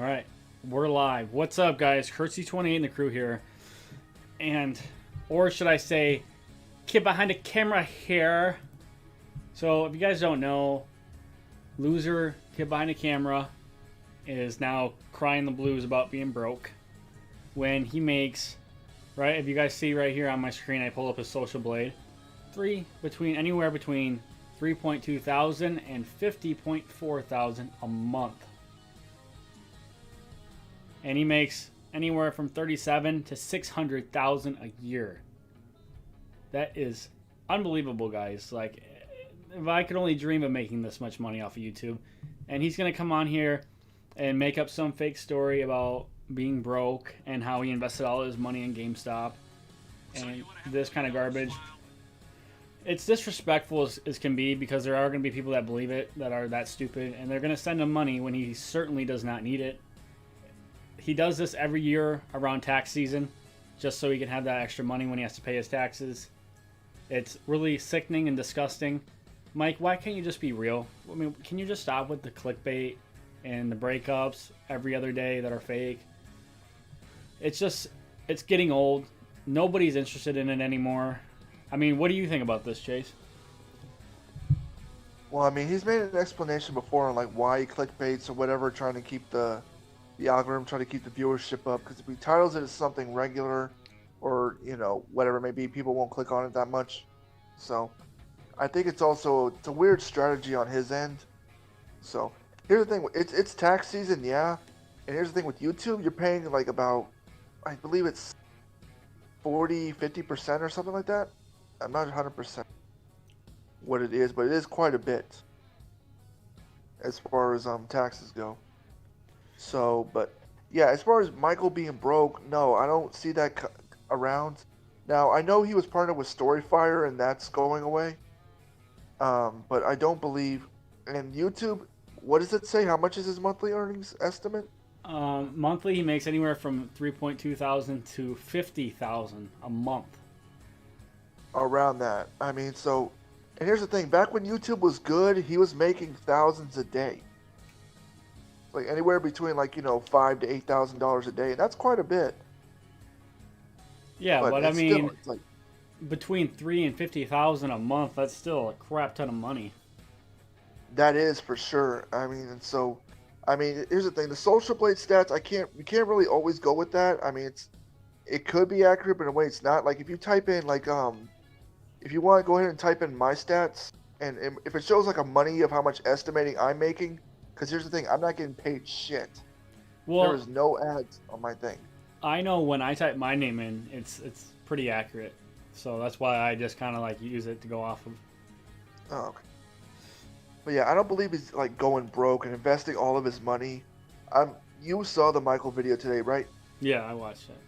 All right, we're live. What's up, guys? Curtsy28 and the crew here. And, or should I say, kid behind the camera here. So, if you guys don't know, loser kid behind the camera is now crying the blues about being broke. When he makes, right, if you guys see right here on my screen, I pull up his social blade. Anywhere between 3.2 thousand and 50.4 thousand a month. And he makes anywhere from 37 to 600,000 a year. That is unbelievable, guys. Like, if I could only dream of making this much money off of YouTube. And he's gonna come on here and make up some fake story about being broke and how he invested all his money in GameStop and this kind of garbage. It's disrespectful as can be, because there are going to be people that believe it, that are that stupid, and they're going to send him money when he certainly does not need it. He does this every year around tax season, just so he can have that extra money when he has to pay his taxes. It's really sickening and disgusting. Mike, why can't you just be real? I mean, can you just stop with the clickbait and the breakups every other day that are fake? It's getting old. Nobody's interested in it anymore. I mean, what do you think about this, Chase? Well, I mean, he's made an explanation before on like why he clickbaits or whatever, trying to keep the algorithm, trying to keep the viewership up. Because if he titles it as something regular, or whatever it may be, people won't click on it that much. So, I think it's a weird strategy on his end. So, here's the thing: it's tax season, yeah. And here's the thing with YouTube: you're paying like about, I believe it's 50% or something like that. I'm not 100% what it is, but it is quite a bit as far as taxes go. So, but yeah, as far as Michael being broke, no, I don't see that around. Now, I know he was partnered with Storyfire, and that's going away. But I don't believe. And YouTube, what does it say? How much is his monthly earnings estimate? Monthly, he makes anywhere from 3.2 thousand to 50,000 a month. Around that. I mean, so, and here's the thing: back when YouTube was good, he was making thousands a day, like anywhere between like $5,000 to $8,000 a day, and that's quite a bit. Yeah, but I mean, it's like between 3 and 50,000 a month, that's still a crap ton of money. that is for sure. I mean, and so, I mean, here's the thing: the social blade stats, we can't really always go with that. I mean, it could be accurate, but in a way, it's not. Like if you type in like if you want to go ahead and type in my stats, and if it shows like a money of how much estimating I'm making, because here's the thing, I'm not getting paid shit. Well, there is no ads on my thing. I know when I type my name in, it's pretty accurate. So that's why I just kind of like use it to go off of. Oh, okay. But yeah, I don't believe he's like going broke and investing all of his money. You saw the Michael video today, right? Yeah, I watched it.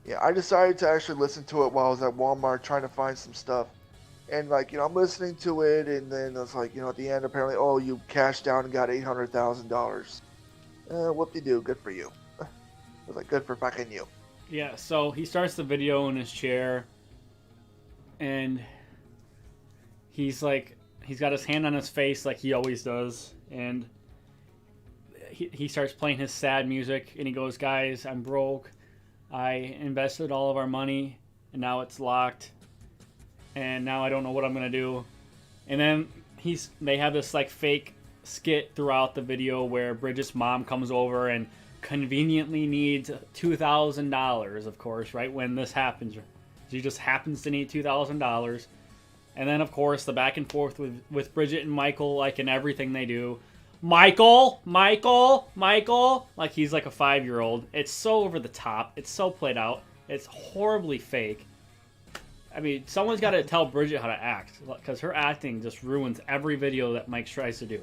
Yeah, I decided to actually listen to it while I was at Walmart trying to find some stuff. And like, I'm listening to it, and then it's like, at the end, apparently, oh, you cashed out and got $800,000. Whoop-de-doo, good for you. I was like, good for fucking you. Yeah, so he starts the video in his chair, and he's got his hand on his face like he always does, and he starts playing his sad music, and he goes, guys, I'm broke. I invested all of our money, and now it's locked, and now I don't know what I'm gonna do. And then they have this like fake skit throughout the video where Bridget's mom comes over and conveniently needs $2,000, of course, right when this happens. She just happens to need $2,000. And then, of course, the back and forth with Bridget and Michael, like in everything they do. Michael, like he's like a 5-year-old. It's so over the top. It's so played out. It's horribly fake. I mean, someone's got to tell Bridget how to act, because her acting just ruins every video that Mike tries to do.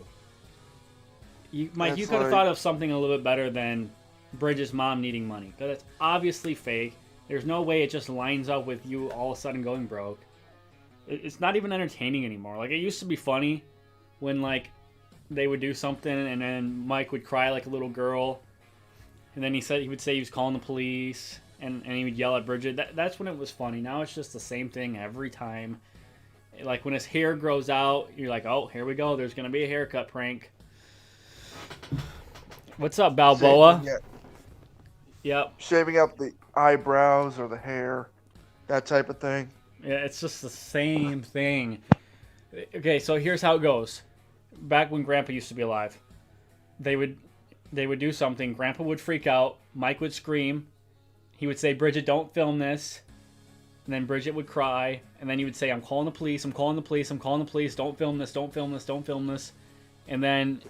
Mike, you could have thought of something a little bit better than Bridget's mom needing money, because it's obviously fake. There's no way it just lines up with you all of a sudden going broke. It's not even entertaining anymore. Like, it used to be funny when, like, they would do something and then Mike would cry like a little girl, and then he would say he was calling the police, and he would yell at Bridget. That's when it was funny. Now it's just the same thing every time. Like when his hair grows out, you're like, oh, here we go. There's going to be a haircut prank. What's up, Balboa? Yeah, Yep. shaving out the eyebrows or the hair, that type of thing. Yeah, it's just the same thing. Okay, so here's how it goes. Back when Grandpa used to be alive, they would do something. Grandpa would freak out. Mike would scream. He would say, "Bridget, don't film this." And then Bridget would cry. And then he would say, "I'm calling the police. I'm calling the police. I'm calling the police. Don't film this. Don't film this. Don't film this." And then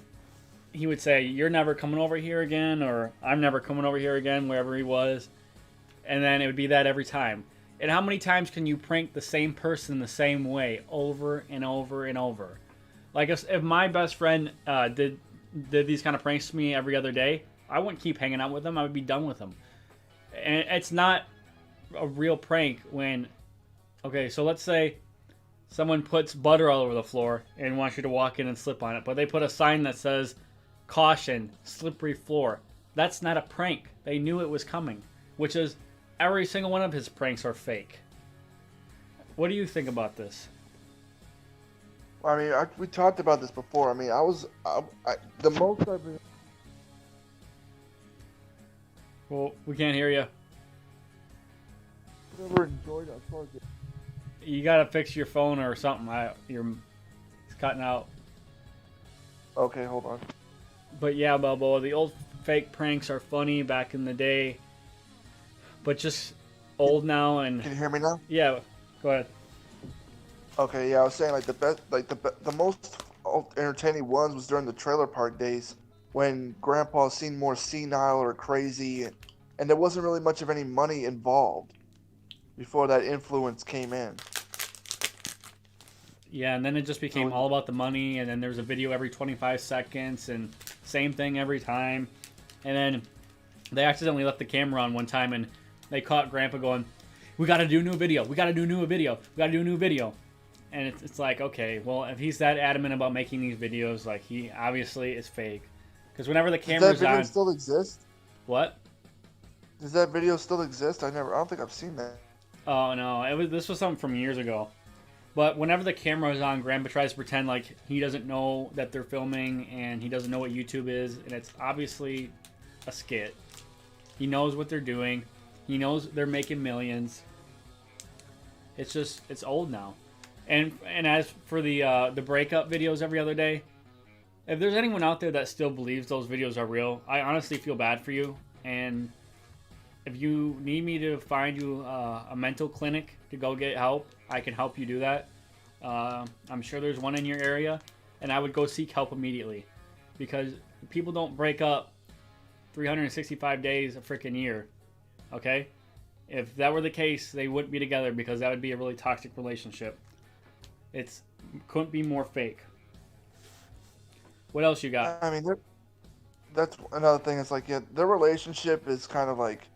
he would say, "You're never coming over here again," or "I'm never coming over here again," wherever he was. And then it would be that every time. And how many times can you prank the same person the same way over and over and over? Like if my best friend did these kind of pranks to me every other day, I wouldn't keep hanging out with him. I would be done with him. And it's not a real prank when, okay, so let's say someone puts butter all over the floor and wants you to walk in and slip on it, but they put a sign that says, "Caution, slippery floor." That's not a prank. They knew it was coming, which is every single one of his pranks are fake. What do you think about this? I mean, we talked about this before. I mean, the most I've Well, we can't hear you. ever enjoyed as far as You gotta fix your phone or something. It's cutting out. Okay, hold on. But yeah, Balboa, the old fake pranks are funny back in the day, but just old now. And Can you hear me now? yeah, go ahead. Okay, yeah, I was saying like the most entertaining ones was during the trailer park days when Grandpa seemed more senile or crazy, and there wasn't really much of any money involved before that influence came in. Yeah, and then it just became all about the money, and then there was a video every 25 seconds, and same thing every time. And then they accidentally left the camera on one time, and they caught Grandpa going, "We gotta do a new video. We gotta do a new video. We gotta do a new video." And it's like, okay, well, if he's that adamant about making these videos, like, he obviously is fake. Because whenever the camera's on... Does that video still exist? What? Does that video still exist? I don't think I've seen that. Oh, no. This was something from years ago. But whenever the camera is on, Grandpa tries to pretend like he doesn't know that they're filming and he doesn't know what YouTube is. And it's obviously a skit. He knows what they're doing. He knows they're making millions. It's just, it's old now. And as for the breakup videos every other day, if there's anyone out there that still believes those videos are real, I honestly feel bad for you. And if you need me to find you a mental clinic to go get help, I can help you do that. I'm sure there's one in your area, and I would go seek help immediately, because people don't break up 365 days a freaking year. Okay? If that were the case, they wouldn't be together, because that would be a really toxic relationship. Couldn't be more fake. What else you got? I mean, that's another thing. It's like, yeah, their relationship is kind of like,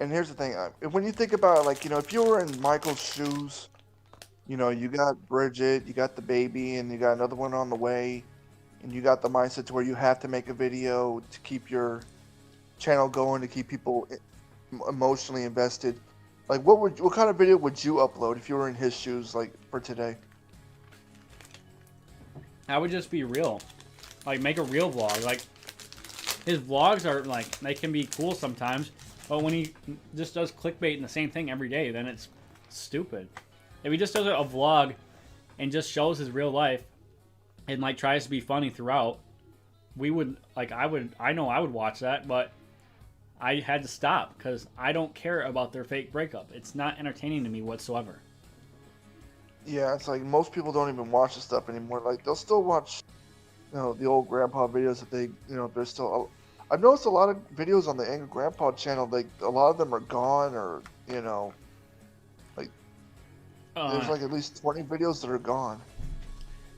and here's the thing. When you think about it, like, you know, if you were in Michael's shoes, you know, you got Bridget, you got the baby, and you got another one on the way, and you got the mindset to where you have to make a video to keep your channel going, to keep people emotionally invested. Like, what kind of video would you upload if you were in his shoes, like, for today? I would just be real. Like, make a real vlog. Like, his vlogs are, like, they can be cool sometimes, but when he just does clickbait and the same thing every day, then it's stupid. If he just does a vlog and just shows his real life and, like, tries to be funny throughout, I know I would watch that, but I had to stop because I don't care about their fake breakup. It's not entertaining to me whatsoever. Yeah, it's like most people don't even watch the stuff anymore. Like, they'll still watch, you know, the old grandpa videos if they, you know, there's still. I've noticed a lot of videos on the Angry Grandpa channel. Like, a lot of them are gone, or, you know, like, there's like at least 20 videos that are gone.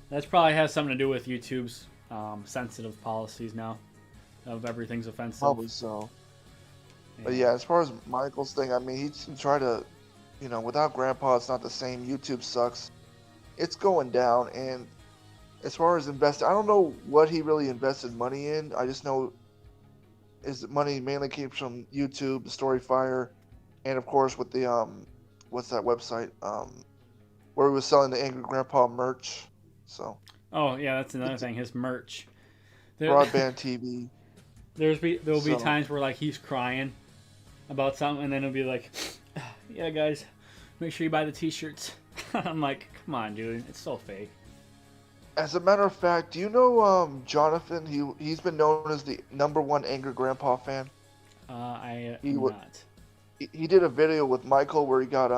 That probably has something to do with YouTube's sensitive policies now, of everything's offensive. Probably so. Yeah. But yeah, as far as Michael's thing, I mean, he tried to, you know, without Grandpa, it's not the same. YouTube sucks. It's going down, and as far as investing, I don't know what he really invested money in. I just know his money mainly came from YouTube, the Storyfire, and of course with the what's that website? Where he was selling the Angry Grandpa merch. So. Oh yeah, that's another thing. His merch. Broadband TV. There'll be So times where like he's crying about something, and then it'll be like, yeah, guys, make sure you buy the T-shirts. I'm like, come on, dude, it's so fake. as a matter of fact, do you know Jonathan? He's been known as the #1 Angry Grandpa fan. I He am wa not. he did a video with Michael where he got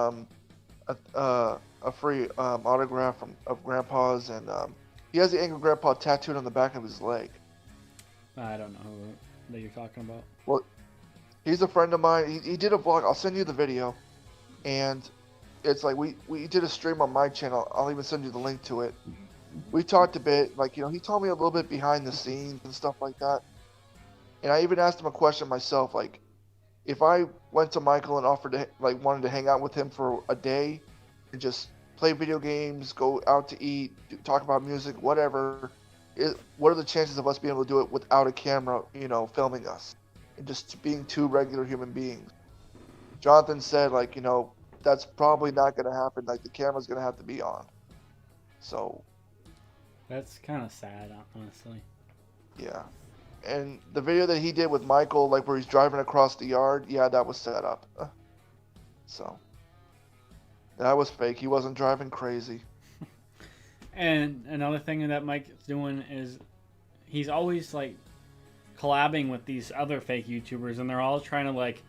a free autograph of Grandpa's, and he has the Angry Grandpa tattooed on the back of his leg. I don't know who that you're talking about. Well, he's a friend of mine. He did a vlog. I'll send you the video, and it's like we did a stream on my channel. I'll even send you the link to it. We talked a bit, like, he told me a little bit behind the scenes and stuff like that. And I even asked him a question myself, like, if I went to Michael and offered to, like, wanted to hang out with him for a day and just play video games, go out to eat, talk about music, whatever, what are the chances of us being able to do it without a camera, filming us and just being two regular human beings? Jonathan said, like, that's probably not going to happen. Like, the camera's going to have to be on. So, That's kind of sad, honestly. yeah. And the video that he did with Michael, like where he's driving across the yard, yeah, that was set up. So, that was fake. He wasn't driving crazy. And another thing that Mike's doing is he's always like collabing with these other fake YouTubers, and they're all trying to, like,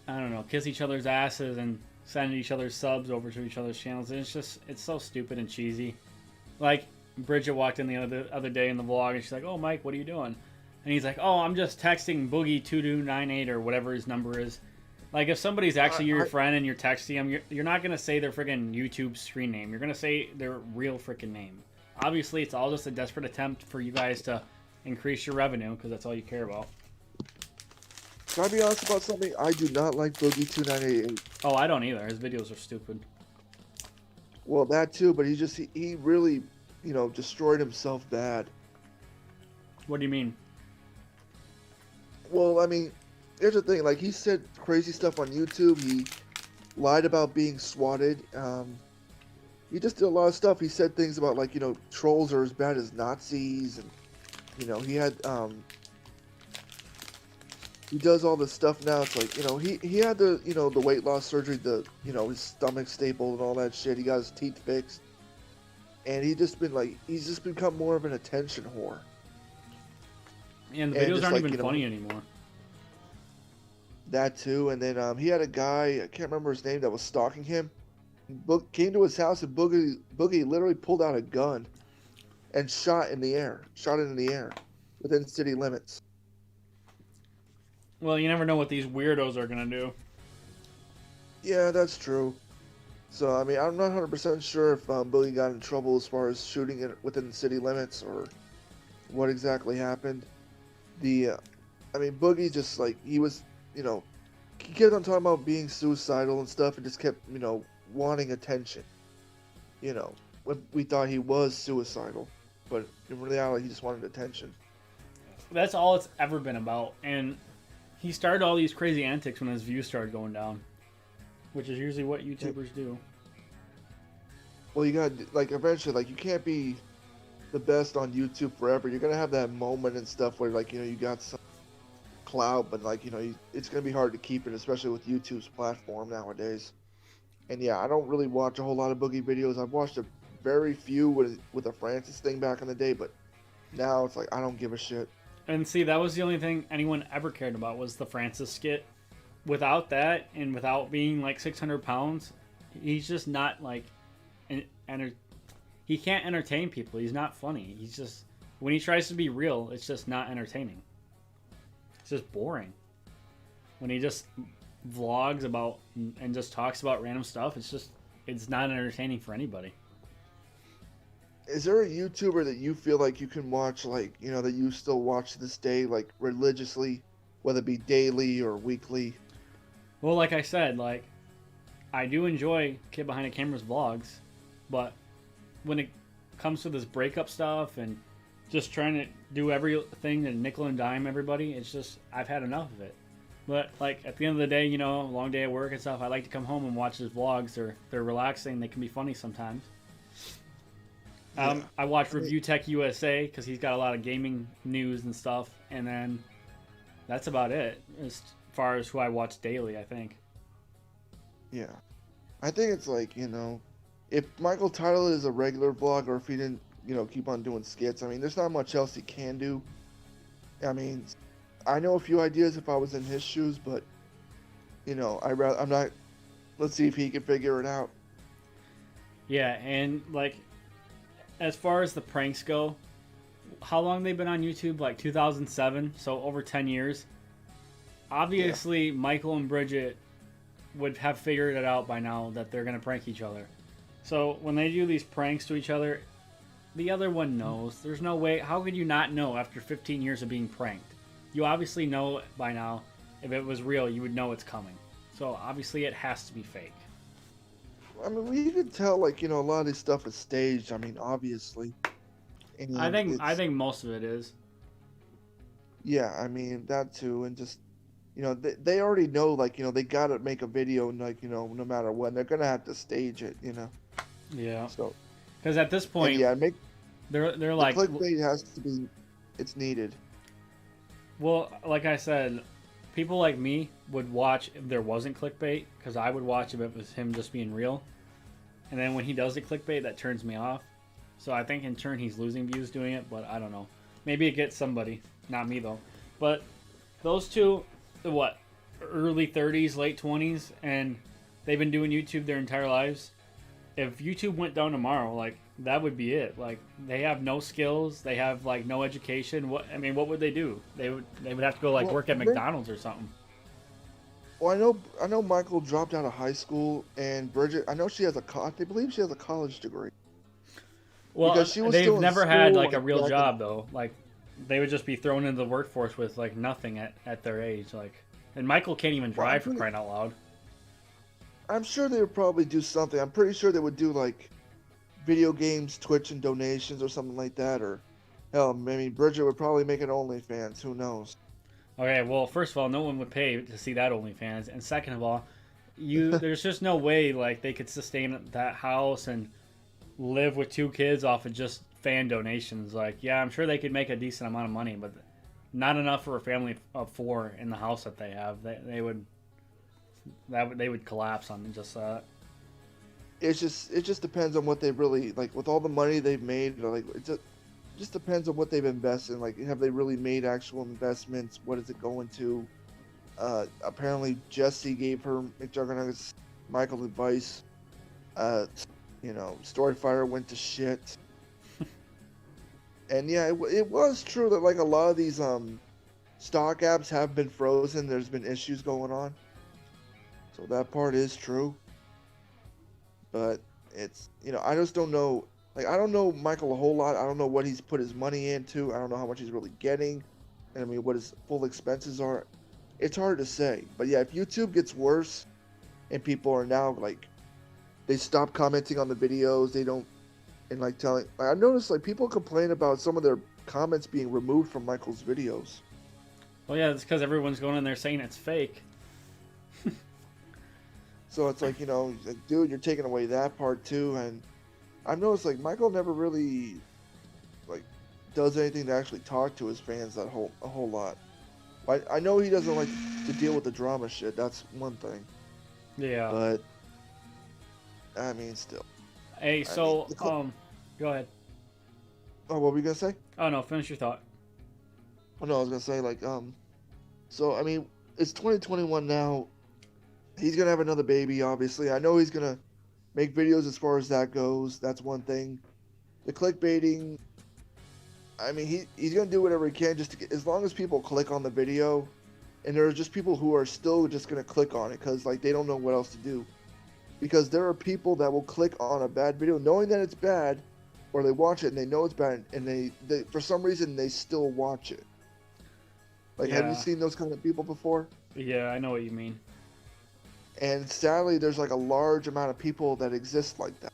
I don't know, kiss each other's asses and send each other's subs over to each other's channels. And it's so stupid and cheesy. Like, Bridget walked in the other day in the vlog, and she's like, "Oh, Mike, what are you doing?" And he's like, "Oh, I'm just texting Boogie2298 or whatever his number is." Like, if somebody's actually your friend and you're texting them, you're not gonna say their freaking YouTube screen name. You're gonna say their real freaking name. Obviously, it's all just a desperate attempt for you guys to increase your revenue, because that's all you care about. Can I be honest about something? I do not like Boogie2988. Oh, I don't either. His videos are stupid. Well, that too, but he really, destroyed himself bad. What do you mean? Well, I mean, here's the thing. Like, he said crazy stuff on YouTube. He lied about being swatted. He just did a lot of stuff. He said things about, like, trolls are as bad as Nazis, and he had he does all this stuff now. It's like, he had the the weight loss surgery, his stomach stapled and all that shit. He got his teeth fixed, and he's just become more of an attention whore. And the videos aren't even funny anymore. That too, and then he had a guy, I can't remember his name, that was stalking him. Came to his house, and Boogie literally pulled out a gun and shot it in the air within city limits. Well, you never know what these weirdos are gonna do. Yeah, that's true. So, I mean, I'm not 100% sure if Boogie got in trouble as far as shooting it within city limits or what exactly happened. I mean, Boogie just, like, he was, he kept on talking about being suicidal and stuff, and just kept, wanting attention. When we thought he was suicidal, but in reality, he just wanted attention. That's all it's ever been about. And he started all these crazy antics when his views started going down, which is usually what YouTubers do. Well, you got, like, eventually, like, you can't be the best on YouTube forever. You're gonna have that moment and stuff where, like, you got some clout, but, like, it's gonna be hard to keep it, especially with YouTube's platform nowadays. And yeah, I don't really watch a whole lot of Boogie videos. I've watched a very few with a Francis thing back in the day, but now it's like I don't give a shit. And see, that was the only thing anyone ever cared about, was the Francis skit. Without that, and without being like 600 pounds, he's just not like he can't entertain people. He's not funny. He's just, when he tries to be real, it's just not entertaining. It's just boring. When he just vlogs about and just talks about random stuff, it's not entertaining for anybody. Is there a YouTuber that you feel like you can watch, like, that you still watch to this day, like, religiously, whether it be daily or weekly? Well, like I said, like, I do enjoy Kid Behind the Camera's vlogs, but when it comes to this breakup stuff and just trying to do everything to nickel and dime everybody, it's just, I've had enough of it. But, like, at the end of the day, long day at work and stuff, I like to come home and watch his vlogs. They're relaxing. They can be funny sometimes. Yeah. I watch I mean, Review Tech USA because he's got a lot of gaming news and stuff, and then that's about it as far as who I watch daily. I think. yeah. I think it's like, if Michael Tyler is a regular vlog, or if he didn't, keep on doing skits, I mean, there's not much else he can do. I mean, I know a few ideas if I was in his shoes, but, I'm not, let's see if he can figure it out. Yeah, and like as far as the pranks go, how long they've been on YouTube? Like 2007, so over 10 years. Obviously, Michael and Bridget would have figured it out by now that they're going to prank each other. So when they do these pranks to each other, the other one knows. There's no way. How could you not know after 15 years of being pranked? You obviously know by now. If it was real, you would know it's coming. So obviously it has to be fake. I mean, you can tell, like, a lot of this stuff is staged. I mean, obviously. And I think most of it is. yeah, I mean, that too. And just, they already know, like, they got to make a video, and, like, no matter what. They're going to have to stage it. Yeah. So, because at this point, and yeah, they're like, clickbait has to be, it's needed. well, like I said, people like me would watch if there wasn't clickbait, because I would watch if it was him just being real. And then when he does the clickbait, that turns me off. So I think in turn he's losing views doing it, but I don't know. Maybe it gets somebody, not me though. But those two, what, early 30s, late 20s, and they've been doing YouTube their entire lives. If YouTube went down tomorrow, like, that would be it. Like, they have no skills, they have like no education. What would they do? They would have to go like work at McDonald's or something. Well, I know Michael dropped out of high school, and Bridget, I know she has I believe she has a college degree. Well, Because she was they've still in never had school like a real back job though. Like, they would just be thrown into the workforce with like nothing at their age. Like, and Michael can't even drive for crying out loud. I'm sure they would probably do something. I'm pretty sure they would do like video games, Twitch, and donations or something like that. Or hell, I mean, Bridget would probably make an OnlyFans. Who knows? Okay, well, first of all, no one would pay to see that OnlyFans, and second of all, there's just no way like they could sustain that house and live with 2 kids off of just fan donations. Like, yeah, I'm sure they could make a decent amount of money, but not enough for a family of 4 in the house that they have. They would collapse on just that. It just depends on what they really like with all the money they've made. Like, it just depends on what they've invested in. Like, have they really made actual investments? What is it going to? Apparently, Jesse gave her McJuggernuggets Michael advice. Storyfire went to shit. And yeah, it was true that like a lot of these stock apps have been frozen. There's been issues going on. So that part is true. But it's, I just don't know. Like, I don't know Michael a whole lot. I don't know what he's put his money into. I don't know how much he's really getting. And I mean, what his full expenses are. It's hard to say. But yeah, if YouTube gets worse and people are now like, they stop commenting on the videos, they don't, and like I noticed like people complain about some of their comments being removed from Michael's videos. Well, yeah, it's because everyone's going in there saying it's fake. So it's like, like, dude, you're taking away that part too. And I've noticed like Michael never really like does anything to actually talk to his fans a whole lot. I know he doesn't like to deal with the drama shit. That's one thing. Yeah. But I mean, still. Hey, so go ahead. Oh, what were we gonna say? Oh no, finish your thought. Oh no, I was gonna say like so I mean, it's 2021 now. He's gonna have another baby, obviously. I know he's gonna make videos as far as that goes. That's one thing. The clickbaiting, I mean, he's gonna do whatever he can just to get, as long as people click on the video, and there are just people who are still just gonna click on it because like they don't know what else to do. Because there are people that will click on a bad video knowing that it's bad, or they watch it and they know it's bad, and they for some reason they still watch it. Like, have you seen those kind of people before? Yeah, I know what you mean. And sadly, there's like a large amount of people that exist like that.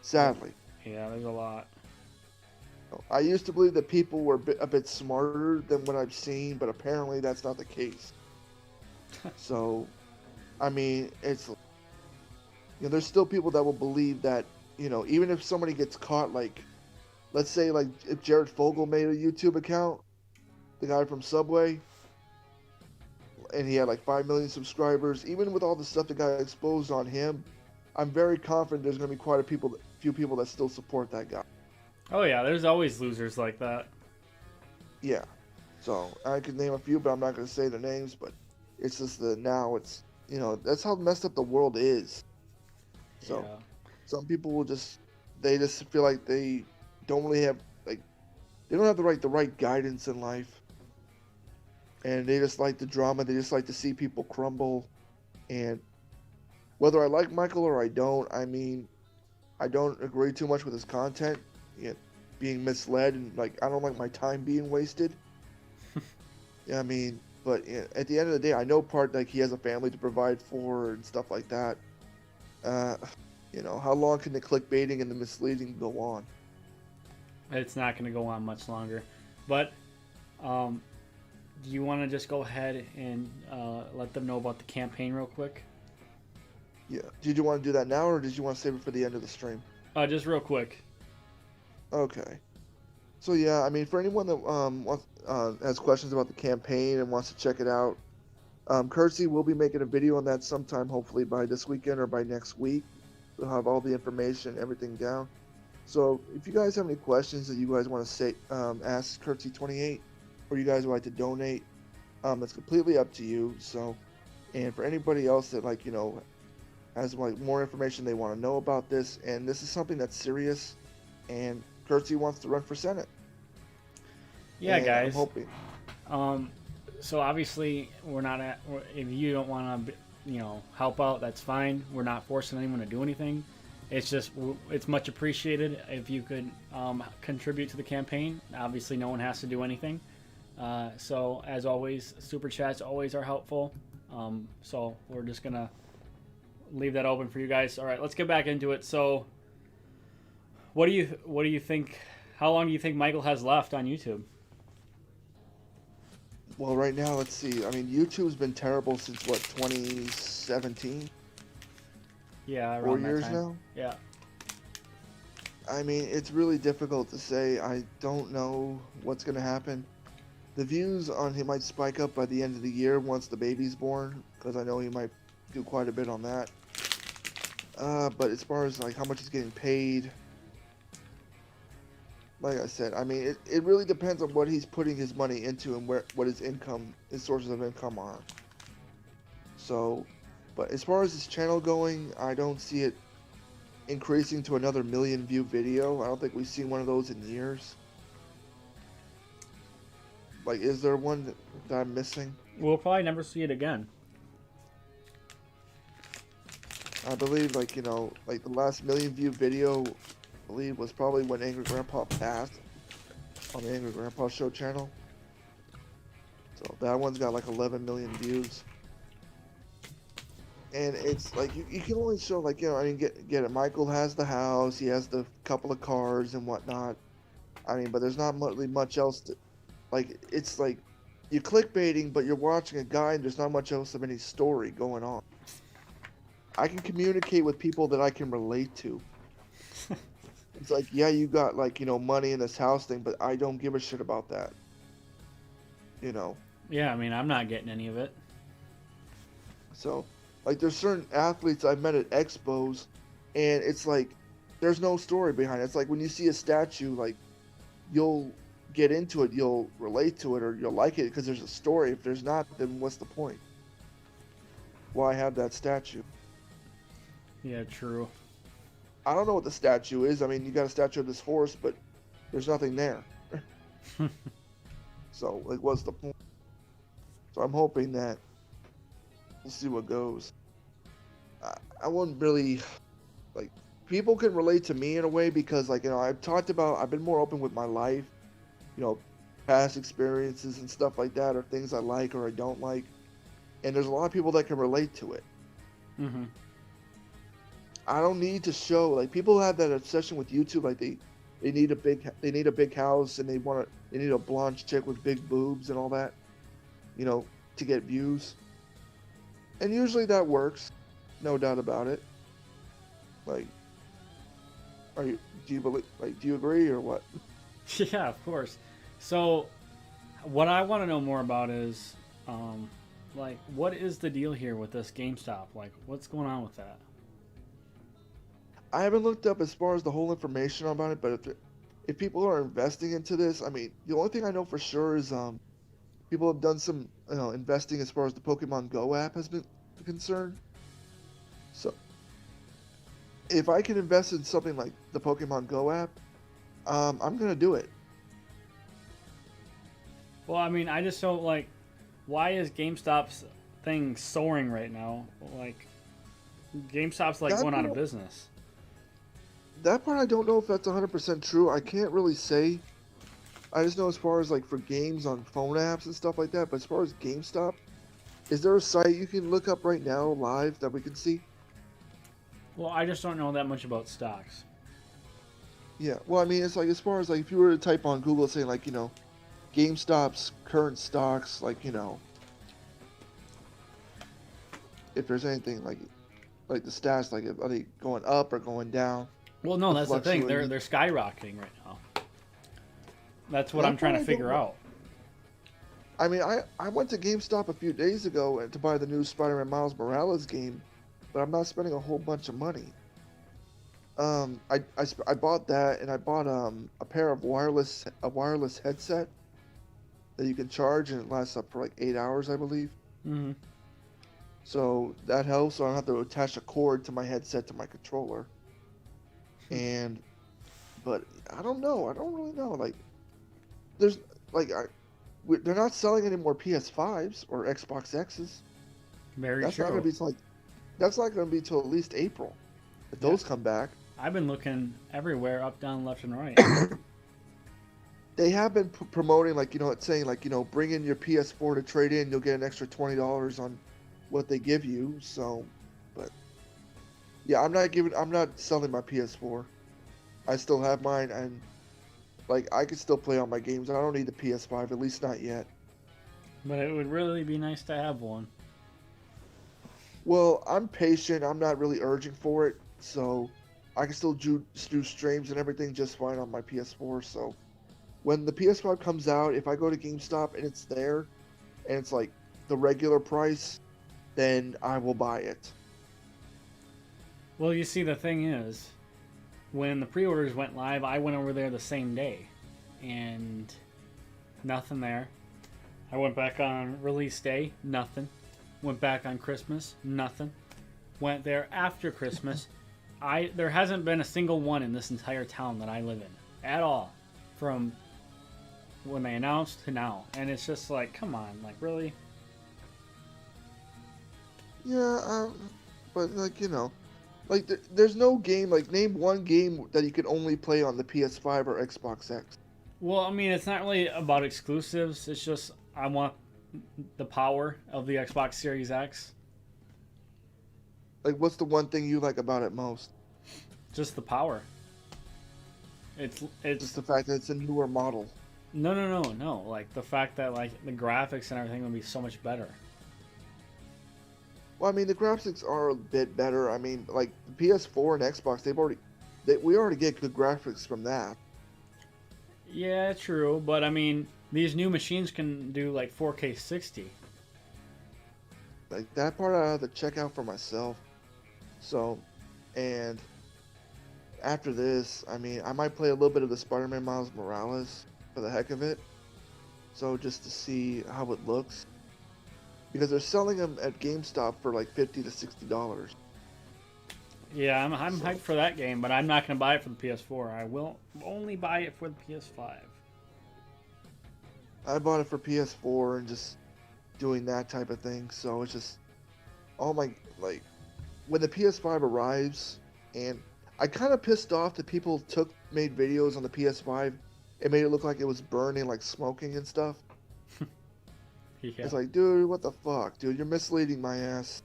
Sadly. Yeah, there's a lot. I used to believe that people were a bit smarter than what I've seen, but apparently that's not the case. So, I mean, it's, there's still people that will believe that, even if somebody gets caught like let's say like if Jared Fogle made a YouTube account, the guy from Subway, and he had like 5 million subscribers, even with all the stuff that got exposed on him, I'm very confident there's going to be quite a few people that still support that guy. Oh yeah, there's always losers like that. Yeah. So I could name a few, but I'm not going to say their names. But it's just that now it's, that's how messed up the world is. So Yeah. some people will they just feel like they don't really have they don't have the right guidance in life, and they just like the drama. They just like to see people crumble. And whether I like Michael or I don't, I mean, I don't agree too much with his content, being misled, and like I don't like my time being wasted. Yeah, I mean, but at the end of the day, I know he has a family to provide for and stuff like that. How long can the clickbaiting and the misleading go on? It's not going to go on much longer. But do you want to just go ahead and let them know about the campaign real quick? Yeah. Did you want to do that now, or did you want to save it for the end of the stream? Just real quick. Okay. So yeah, I mean, for anyone that has questions about the campaign and wants to check it out, Kersey will be making a video on that sometime, hopefully by this weekend or by next week. We'll have all the information, everything down. So if you guys have any questions that you guys want to say, ask Kersey28, or you guys would like to donate, that's completely up to you. So, and for anybody else that has more information they want to know about this, and this is something that's serious, and Kersey wants to run for Senate. Yeah, and guys. I'm hoping. So obviously we're not if you don't want to, help out, that's fine. We're not forcing anyone to do anything. It's just, it's much appreciated if you could contribute to the campaign. Obviously, no one has to do anything. So, as always, super chats always are helpful. So, we're just going to leave that open for you guys. All right, let's get back into it. So, what do you think? How long do you think Michael has left on YouTube? Well, right now, let's see. I mean, YouTube's been terrible since, 2017? Yeah, around 4 that years time. now? Yeah. I mean, it's really difficult to say. I don't know what's going to happen. The views on him might spike up by the end of the year once the baby's born, because I know he might do quite a bit on that. But as far as how much he's getting paid, like I said, I mean, it really depends on what he's putting his money into and what his sources of income are. So, but as far as his channel going, I don't see it increasing to another 1 million view video. I don't think we've seen one of those in years. Is there one that I'm missing? We'll probably never see it again. I believe, the last 1 million view video, I believe, was probably when Angry Grandpa passed on the Angry Grandpa Show channel. So that one's got 11 million views. And it's you can only show I mean, get it. Michael has the house, he has the couple of cars and whatnot. I mean, but there's not really much else to, it's you're clickbaiting, but you're watching a guy and there's not much else of any story going on. I can communicate with people that I can relate to. It's yeah, you got money in this house thing, but I don't give a shit about that. Yeah, I mean, I'm not getting any of it. So, there's certain athletes I've met at expos, and it's there's no story behind it. It's when you see a statue, you'll get into it, you'll relate to it, or you'll like it because there's a story. If there's not, then what's the point? Why have that statue? Yeah, true. I don't know what the statue is. I mean, you got a statue of this horse, but there's nothing there. So, what's the point? So I'm hoping that we'll see what goes. I wouldn't really, people can relate to me in a way because, I've been more open with my life, past experiences and stuff like that, or things I like or I don't like. And there's a lot of people that can relate to it. Mm-hmm. I don't need to show, people have that obsession with YouTube, they need a big house and they need a blonde chick with big boobs and all that, to get views. And usually that works, no doubt about it. Do you believe? Like, do you agree or what? Yeah, of course. So, what I want to know more about is, like, what is the deal here with this GameStop? Like, what's going on with that? I haven't looked up as far as the whole information about it, but if people are investing into this, I mean, the only thing I know for sure is people have done some investing as far as the Pokemon Go app has been concerned. So if I can invest in something like the Pokemon Go app, I'm gonna do it. Well, I mean, I just don't like. Why is GameStop's thing soaring right now? Like, GameStop's like That going out of part, business. that part I don't know if that's 100% true. I can't really say. I just know as far as like for games on phone apps and stuff like that. But as far as GameStop, is there a site you can look up right now live that we can see? Well, I just don't know that much about stocks. Yeah. Well, I mean, it's like as far as like if you were to type on Google saying like GameStop's current stocks, like if there's anything like the stats, like are they going up or going down Well, no, or that's the thing. They're fluctuating? they're skyrocketing right now. That's what I'm That trying part to I don't figure know. out. I mean, I went to GameStop a few days ago to buy the new Spider-Man Miles Morales game, but I'm not spending a whole bunch of money. I bought that and I bought a pair of wireless headset that you can charge and it lasts up for like 8 hours, I believe. Hmm. So that helps. So I don't have to attach a cord to my headset to my controller. And but I don't know. I don't really know. Like there's like they're not selling any more PS5s or Xbox X's. Very That's not gonna true. be till like that's not gonna be till at least April if Yeah, those come back. I've been looking everywhere, up, down, left, and right. They have been promoting like it's saying like bring in your PS4 to trade in, you'll get an extra $20 on what they give you. So, but yeah, I'm not selling my PS4. I still have mine, and like I can still play all my games. I don't need the PS5, at least not yet. But it would really be nice to have one. Well, I'm patient. I'm not really urging for it, so I can still do streams and everything just fine on my PS4. So when the PS5 comes out, if I go to GameStop and it's there, and it's like the regular price, then I will buy it. Well, you see, the thing is, when the pre-orders went live, I went over there the same day, and nothing there. I went back on release day, nothing. Went back on Christmas, nothing. Went there after Christmas. There hasn't been a single one in this entire town that I live in at all, from when they announced to now. And it's just like, come on, like really? Yeah, but like like there's no game like name one game that you can only play on the PS5 or Xbox X. Well, I mean, it's not really about exclusives. It's just I want the power of the Xbox Series X. Like, what's the one thing you like about it most? Just the power. It's Just it's the fact that it's a newer model. no. Like the fact that like the graphics and everything would be so much better. Well, I mean, the graphics are a bit better. I mean, like the PS4 and Xbox, we already get good graphics from that. Yeah, true, but I mean, these new machines can do like 4K 60. Like that part I have to check out for myself. So, and after this, I mean, I might play a little bit of the Spider-Man Miles Morales for the heck of it. So just to see how it looks, because they're selling them at GameStop for like $50 to $60. Yeah, I'm So hyped for that game, but I'm not gonna buy it for the PS4. I will only buy it for the PS5. I bought it for PS4 and just doing that type of thing. So it's just all my like when the PS5 arrives, and I kind of pissed off that people made videos on the PS5 and made it look like it was burning, like smoking and stuff. Yeah. It's like, dude, what the fuck, dude? You're misleading my ass.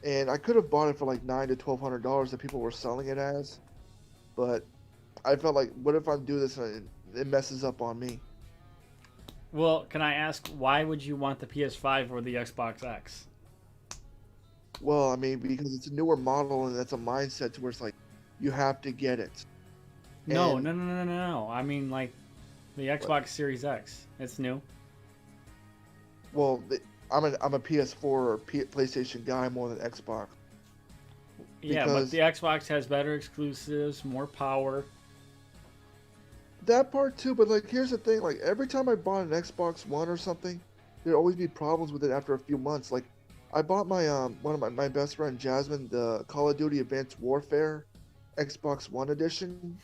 And I could have bought it for like $900 to $1,200 that people were selling it as, but I felt like, what if I do this and it messes up on me? Well, can I ask why would you want the PS5 or the Xbox X? Well, I mean, because it's a newer model and that's a mindset to where it's like, you have to get it. No, And no, no, no, no, no. I mean, like, the what? Xbox Series X. It's new. Well, I'm a PS4 or PlayStation guy more than Xbox Yeah, but the because Xbox has better exclusives, more power. that part too. But like, here's the thing: like every time I bought an Xbox One or something, there'd always be problems with it after a few months. Like, I bought my one of my best friend Jasmine the Call of Duty Advanced Warfare Xbox One edition,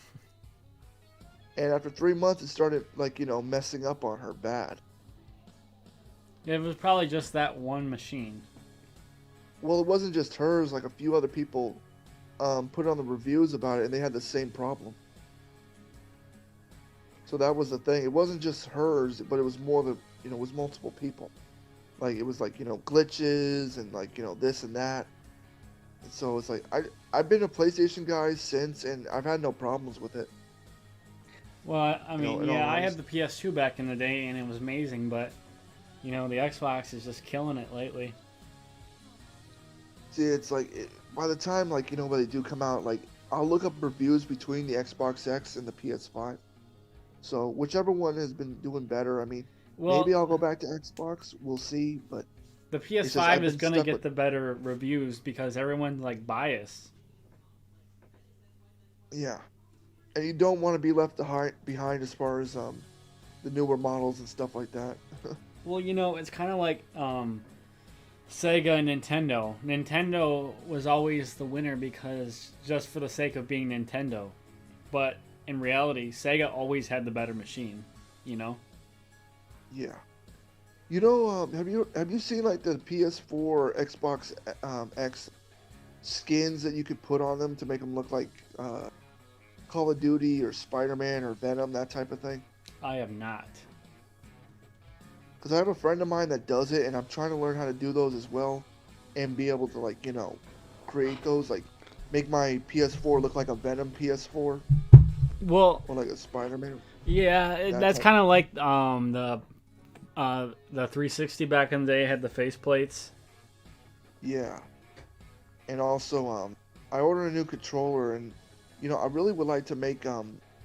and after 3 months, it started like messing up on her bad. It was probably just that one machine. Well, it wasn't just hers. Like a few other people put on the reviews about it, and they had the same problem. So that was the thing. It wasn't just hers, but it was more it was multiple people. Like it was like glitches and like this and that. And so it's like I've been a PlayStation guy since, and I've had no problems with it. Well, I mean, In all yeah, I had honesty. the PS2 back in the day, and it was amazing, but, the Xbox is just killing it lately. See, it's like by the time like when they do come out, like I'll look up reviews between the Xbox X and the PS5. So whichever one has been doing better, I mean, maybe Well, I'll go back to Xbox. We'll see, but the it's just PS5 I've is been gonna stuck get with the better reviews because everyone's, like, biased. yeah, and you don't want to be left behind as far as the newer models and stuff like that. Well, it's kind of like Sega and Nintendo. Nintendo was always the winner because just for the sake of being Nintendo. But in reality, Sega always had the better machine, you know? Yeah, have you seen like the PS4 or Xbox X skins that you could put on them to make them look like Call of Duty or Spider-Man or Venom, that type of thing? I have not. Because I have a friend of mine that does it, and I'm trying to learn how to do those as well, and be able to like create those, like make my PS4 look like a Venom PS4 Well, or like a Spider-Man, yeah, that that's type. kind of like the 360 back in the day had the faceplates. Yeah, and also I ordered a new controller, and I really would like to make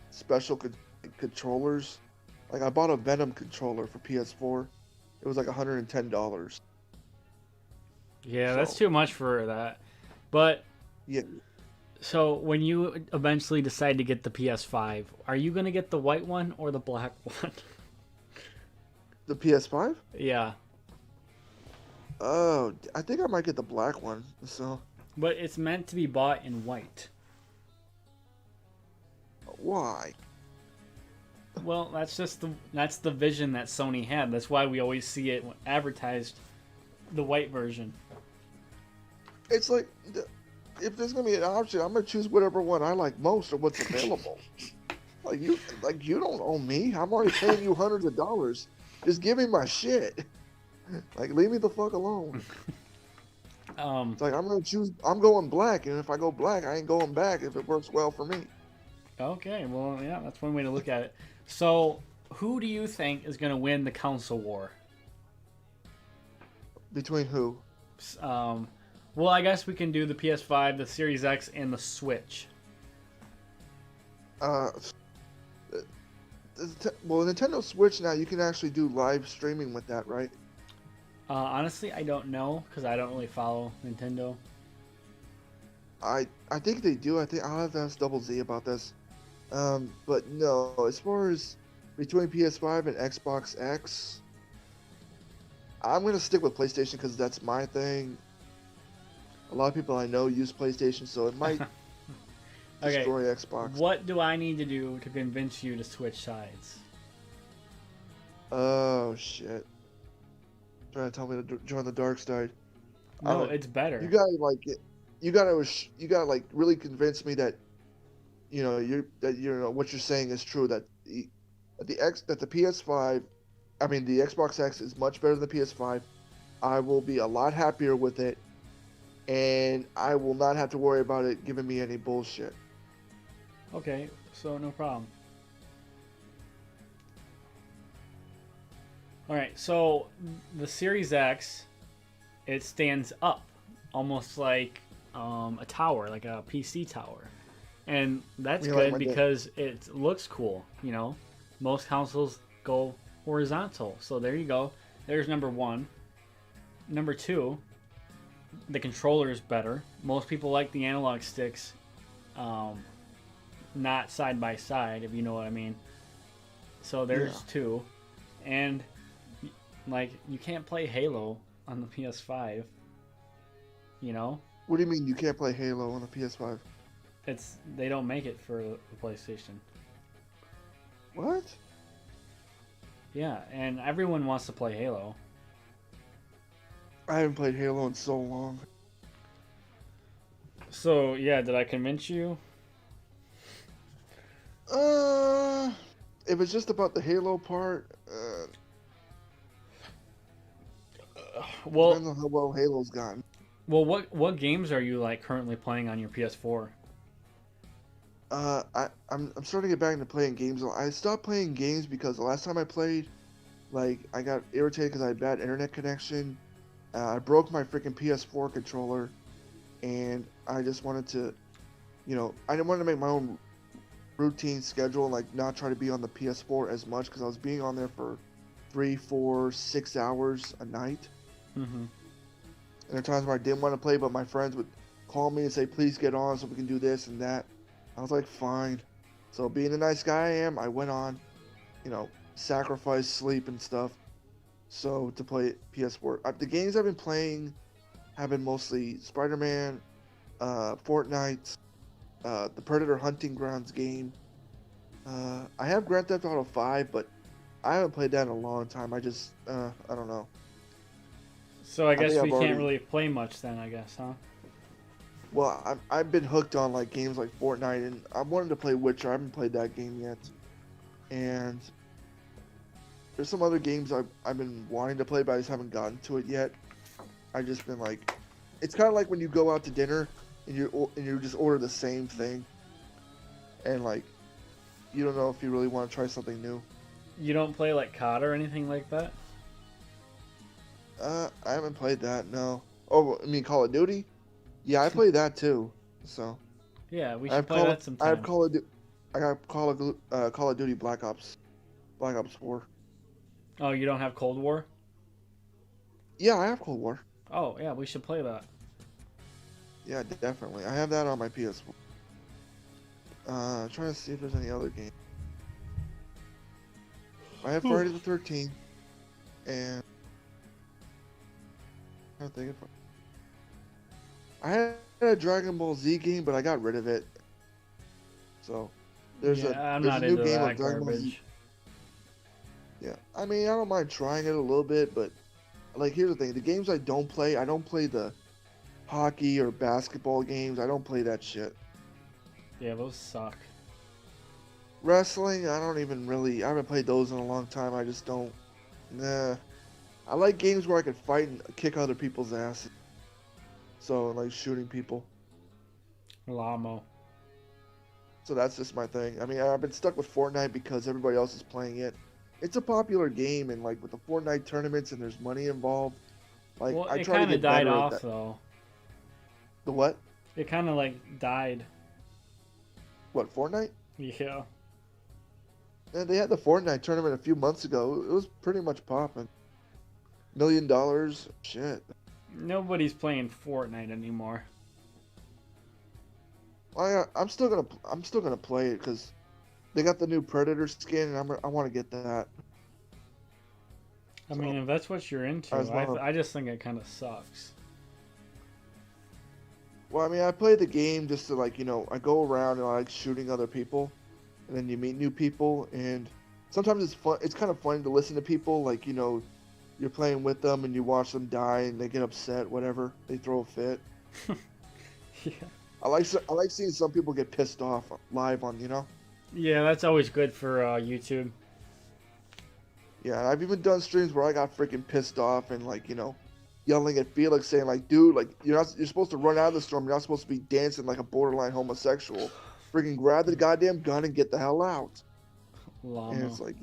special controllers. Like I bought a Venom controller for PS4. It was like $110. Yeah, that's So too much for that. But yeah, so when you eventually decide to get the PS5, are you gonna get the white one or the black one? the PS5. Yeah, Oh, I think I might get the black one. So but it's meant to be bought in white. why? Well, that's the vision that Sony had. That's why we always see it advertised the white version. It's like if there's gonna be an option, I'm gonna choose whatever one I like most or what's available. Like you don't owe me. I'm already paying you hundreds of dollars. Just give me my shit. Like leave me the fuck alone. Um, It's like I'm gonna choose. I'm going black, and if I go black, I ain't going back if it works well for me. okay, well, yeah, that's one way to look at it. So, who do you think is gonna win the console war? Between who? Um, well, I guess we can do the PS5, the Series X, and the Switch. Uh, well, Nintendo Switch now you can actually do live streaming with that, right? Honestly, I don't know because I don't really follow Nintendo. I think they do. I think I'll have to ask Double Z about this. But no, as far as between PS5 and Xbox X, I'm gonna stick with PlayStation because that's my thing. A lot of people I know use PlayStation, so it might Okay, destroy Xbox. what do I need to do to convince you to switch sides? Oh shit! Trying to tell me to join the dark side. I No, don't. it's You better. gotta like it. You gotta like really convince me that what you're saying is true. That the PS5, I mean the Xbox X is much better than the PS5. I will be a lot happier with it, and I will not have to worry about it giving me any bullshit. Okay, so no problem. All right, so the Series X, it stands up, almost like a tower, like a PC tower. And that's You like good my dick? because it looks cool. You know, most consoles go horizontal. So there you go. There's number one. Number two, the controller is better. Most people like the analog sticks, um, not side by side, if you know what I mean. So Yeah. there's two. And like you can't play Halo on the PS5, you know? What do you mean you can't play Halo on the PS5? It's they don't make it for the PlayStation. What? Yeah, and everyone wants to play Halo. I haven't played Halo in so long. So, yeah, did I convince you? Uh, if it's just about the Halo part, Well, depends on how well Halo's gotten. what games are you like currently playing on your PS4? I'm starting to get back into playing games. I stopped playing games because the last time I played, like, I got irritated because I had bad internet connection. I broke my freaking PS4 controller, and I just wanted to, I didn't want to make my own routine schedule and like not try to be on the PS4 as much because I was being on there for 3, 4, 6 hours a night. Mm-hmm. And there are times where I didn't want to play, but my friends would call me and say, "Please get on so we can do this and that." I was like, "Fine." So being the nice guy I am, I went on, sacrifice sleep and stuff. So to play PS4, the games I've been playing have been mostly Spider-Man, Fortnite, the Predator Hunting Grounds game. I have Grand Theft Auto 5, but I haven't played that in a long time. I don't know. So I I think guess we I've can't already, really play much then, I guess, huh? well, I've been hooked on like games like Fortnite, and I wanted to play Witcher. I haven't played that game yet, and there's some other games I've been wanting to play, but I just haven't gotten to it yet. I've just been like, it's kind of like when you go out to dinner and you just order the same thing, and like you don't know if you really want to try something new. You don't play like COD or anything like that? I haven't played that. No. Oh, I mean Call of Duty? Yeah, I play that too. So Yeah, we I should have play Call that of I have sometime. Call of Du- I got Call of Duty Black Ops 4. Oh, you don't have Cold War? Yeah, I have Cold War. Oh, yeah, we should play that. Yeah, definitely. I have that on my PS4. Trying to see if there's any other game. I have Friday the 13th, and I don't think if I had a Dragon Ball Z game, but I got rid of it. So Yeah, I'm there's a not new into game of that Dragon Ball Z. garbage. Yeah, I mean I don't mind trying it a little bit, but like here's the thing: the games I don't play the hockey or basketball games. I don't play that shit. Yeah, those suck. Wrestling, I haven't played those in a long time. I just don't. Nah. I like games where I can fight and kick other people's asses. So like shooting people. Lamo. So that's just my thing. I mean, I've been stuck with Fortnite because everybody else is playing it. It's a popular game, and like with the Fortnite tournaments and there's money involved. Like Well, I it try to kind of get died better at off that. though. The what? It kind of like died. What Fortnite? Yeah. Yeah, they had the Fortnite tournament a few months ago. It was pretty much popping. $1 million. Shit. Nobody's playing Fortnite anymore. I'm still gonna play it because they got the new Predator skin, and I want to get that. I mean, So if that's what you're I into, just want to. I just think it kind of sucks. Well, I mean, I play the game just to like I go around and I like shooting other people, and then you meet new people, and sometimes it's fun. It's kind of fun to listen to people like you're playing with them and you watch them die and they get upset, whatever. They throw a fit. Yeah. I like seeing some people get pissed off live on. Yeah, that's always good for YouTube. Yeah, I've even done streams where I got freaking pissed off and like yelling at Felix saying like, dude, like you're supposed to run out of the storm. You're not supposed to be dancing like a borderline homosexual. Freaking grab the goddamn gun and get the hell out. And Llama. it's like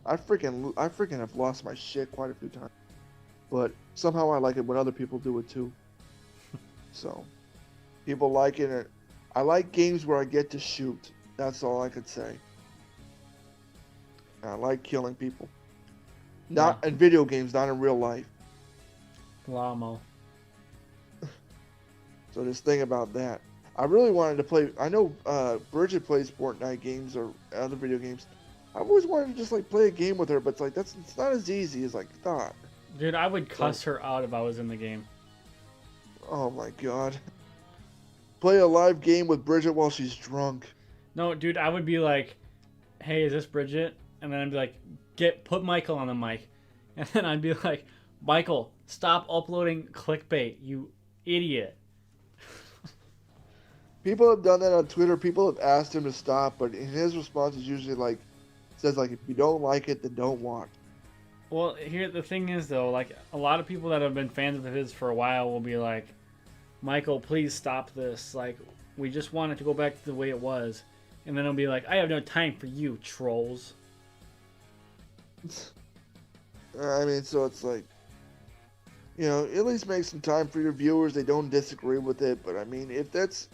I freaking have lost my shit quite a few times. But somehow I like it when other people do it too. So people like it. And I like games where I get to shoot. That's all I could say. I like killing people. Not Yeah. in video games, not in real life. Lamo. So just think about that. I really wanted to play. I know Bridget plays Fortnite games or other video games. I've always wanted to just like play a game with her, but it's like it's not as easy as I thought. Dude, I would cuss her out if I was in the game. Oh my god. Play a live game with Bridget while she's drunk. No, dude, I would be like, "Hey, is this Bridget?" And then I'd be like, put Michael on the mic." And then I'd be like, "Michael, stop uploading clickbait, you idiot." People have done that on Twitter. People have asked him to stop, but his response is usually like, says like, if you don't like it, then don't watch. Well, here the thing is though, like a lot of people that have been fans of his for a while will be like, "Michael, please stop this. Like, we just want it to go back to the way it was." And then he'll be like, "I have no time for you, trolls." I mean, so it's like, at least make some time for your viewers. They don't disagree with it, but I mean, if that's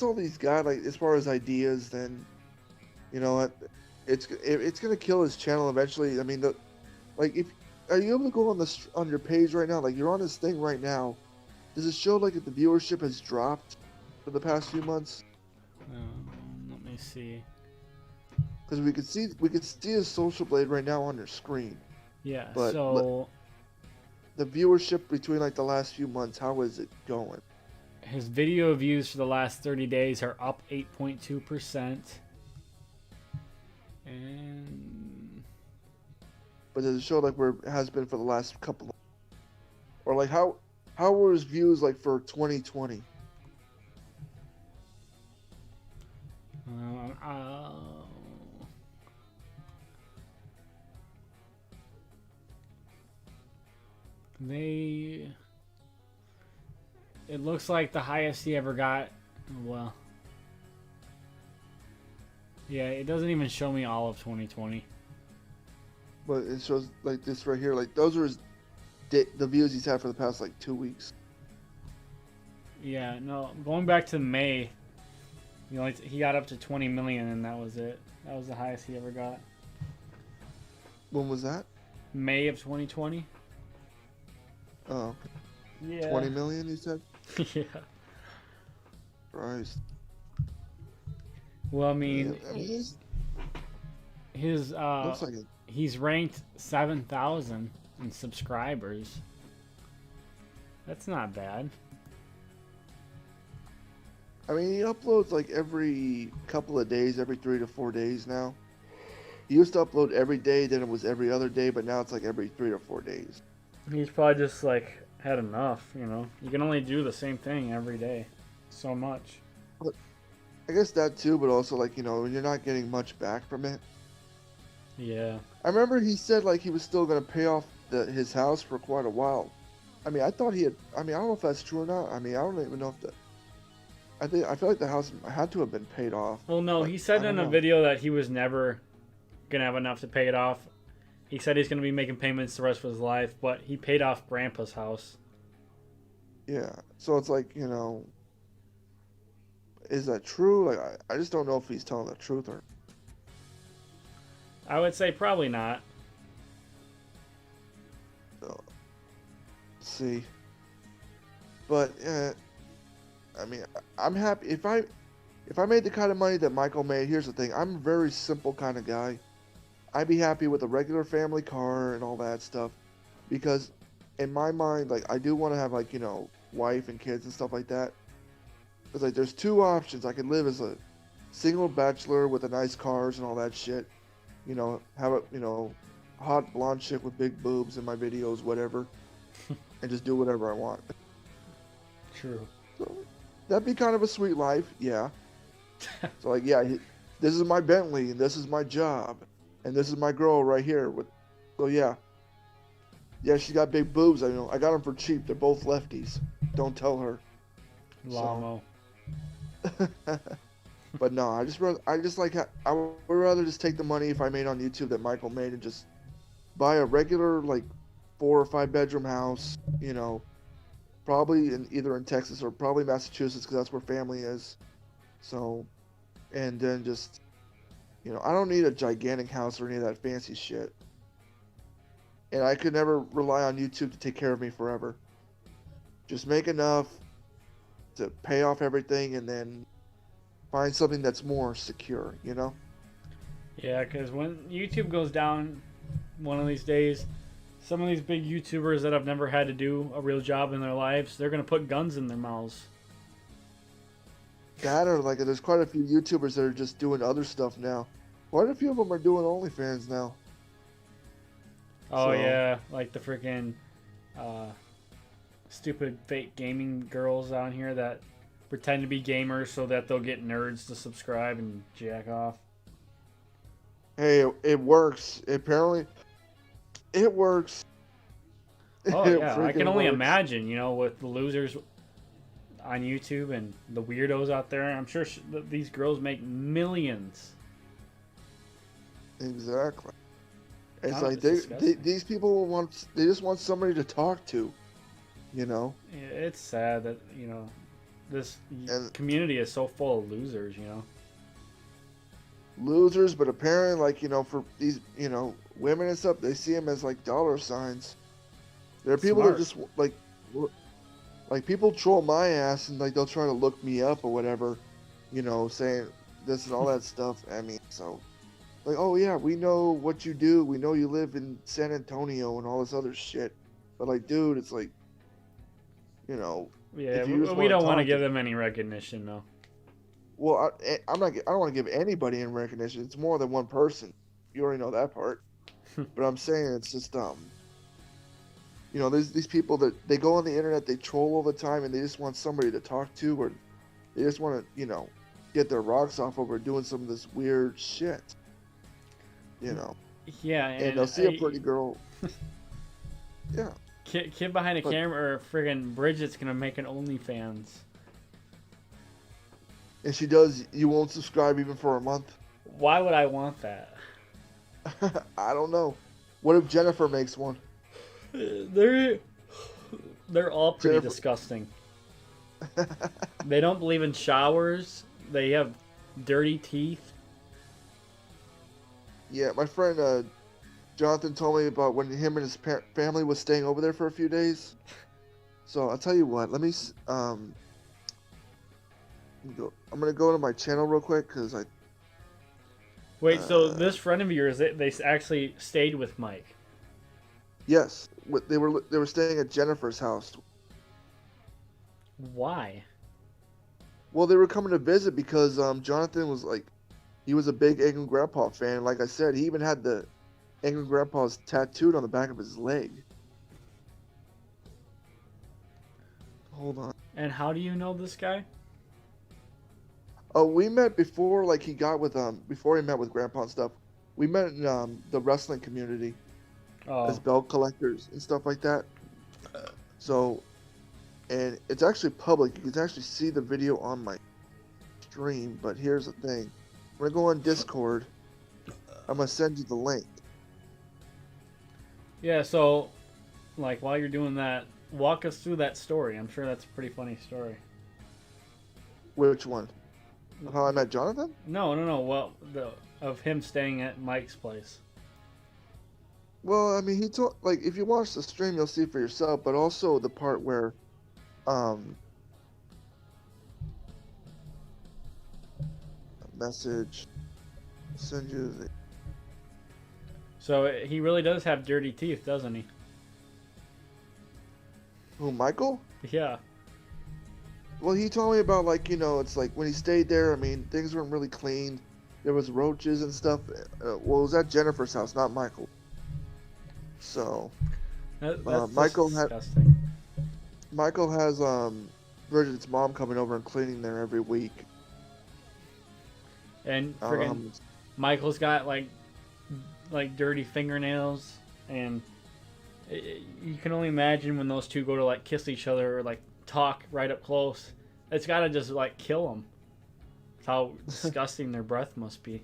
all he's got, like as far as ideas, then you know what, it's gonna kill his channel eventually. I mean, are you able to go on your page right now? Like you're on his thing right now. Does it show like if the viewership has dropped for the past few months? Let me see. Because we could see his social blade right now on your screen. Yeah. But so the viewership between like the last few months, how is it going? his video views for the last 30 days are up 8.2%. And But does it show like where it has been for the last couple of, or like how were his views like for 2020? it looks like the highest he ever got. Well, yeah, it doesn't even show me all of 2020. But it shows like this right here. Like those are the views he's had for the past like 2 weeks. Yeah, no, going back to May, he got up to 20 million, and that was it. That was the highest he ever got. When was that? May of 2020. Oh, Yeah. 20 million, you said? Yeah. Christ. Well, I mean, Yeah, looks like it. he's ranked 7,000 in subscribers. That's not bad. I mean, he uploads like every couple of days, every 3 to 4 days now. He used to upload every day, then it was every other day, but now it's like every 3 to 4 days. He's probably just like had enough, You can only do the same thing every day, so much. But I guess that too, but also like, when you're not getting much back from it. Yeah. I remember he said like he was still going to pay off his house for quite a while. I mean, I thought he had, I mean, I don't know if that's true or not. I mean, I don't even know if I feel like the house had to have been paid off. Well, no, he said in a video that he was never gonna have enough to pay it off. He said he's gonna be making payments the rest of his life, but he paid off Grandpa's house. Yeah, so it's like, is that true? Like, I just don't know if he's telling the truth or. I would say probably not. So, let's see. But I mean, I'm happy if I made the kind of money that Michael made. Here's the thing: I'm a very simple kind of guy. I'd be happy with a regular family car and all that stuff, because in my mind, like I do want to have like wife and kids and stuff like that. It's like there's two options. I could live as a single bachelor with a nice cars and all that shit. Have a hot blonde chick with big boobs in my videos, whatever, and just do whatever I want. True. So, that'd be kind of a sweet life, yeah. So like, yeah, this is my Bentley, and this is my job, and this is my girl right here. So yeah, she's got big boobs. I got them for cheap. They're both lefties. Don't tell her. Lamo. So. But no, I would rather just take the money if I made on YouTube that Michael made and just buy a regular like 4 or 5 bedroom house, probably either in Texas or probably Massachusetts because that's where family is. So, and then just, I don't need a gigantic house or any of that fancy shit. And I could never rely on YouTube to take care of me forever. Just make enough to pay off everything and then find something that's more secure, Yeah, because when YouTube goes down one of these days, some of these big YouTubers that have never had to do a real job in their lives, they're going to put guns in their mouths. That or like there's quite a few YouTubers that are just doing other stuff now. Quite a few of them are doing OnlyFans now. Oh, yeah, like the freaking stupid fake gaming girls down here that pretend to be gamers so that they'll get nerds to subscribe and jack off. Hey, it works. Apparently, it works. Oh, It yeah, I can freaking only works. imagine, with the losers on YouTube and the weirdos out there. I'm sure these girls make millions. Exactly. It's Oh, like it's disgusting. these people they just want somebody to talk to, Yeah, it's sad that, this and community is so full of losers, losers. But apparently, like for these women and stuff, they see them as like dollar signs. There are people that Smart. just like people troll my ass and like they'll try to look me up or whatever, saying this and all that stuff. I mean, so like, oh yeah, we know what you do. We know you live in San Antonio and all this other shit. But like, dude, it's like, Yeah, if you just we want don't to want to talk, give them any recognition, though. well, I'm not. I don't want to give anybody any recognition. It's more than one person. You already know that part. But I'm saying it's just there's these people that they go on the internet, they troll all the time, and they just want somebody to talk to, or they just want to, get their rocks off over doing some of this weird shit. Yeah, And they'll see a pretty girl. Yeah. Kid behind a But camera, or friggin' Bridget's gonna make an OnlyFans. and she does, you won't subscribe even for a month. Why would I want that? I don't know. What if Jennifer makes one? They're all pretty Jennifer. disgusting. They don't believe in showers. They have dirty teeth. Yeah, my friend Jonathan told me about when him and his family was staying over there for a few days. So I'll tell you what. Let me. I'm gonna go to my channel real quick because I. Wait, so this friend of yours, they actually stayed with Mike? Yes, they were staying at Jennifer's house. Why? Well, they were coming to visit because Jonathan was like, he was a big Angry Grandpa fan. Like I said, he even had the Angry Grandpa's tattooed on the back of his leg. Hold on. And how do you know this guy? Oh, we met before, like he got with before he met with Grandpa and stuff. We met in the wrestling community as Oh, belt collectors and stuff like that. So, and it's actually public. You can actually see the video on my stream. But here's the thing: we're gonna go on Discord. I'm gonna send you the link. yeah. So, like, while you're doing that, walk us through that story. I'm sure that's a pretty funny story. Which one? How I met Jonathan? No. Well, of him staying at Mike's place. Well, I mean, he told like if you watch the stream, you'll see for yourself. But also the part where, message, send you the. So he really does have dirty teeth, doesn't he? Who, Michael? Yeah. Well, he told me about like it's like when he stayed there. I mean, things weren't really clean. There was roaches and stuff. Well, it was at Jennifer's house, not Michael. So, That's Michael disgusting. Michael has Bridget's mom coming over and cleaning there every week. And friggin' Um, Michael's got like dirty fingernails, and you can only imagine when those two go to like kiss each other or like talk right up close. It's gotta just like kill them. How disgusting their breath must be.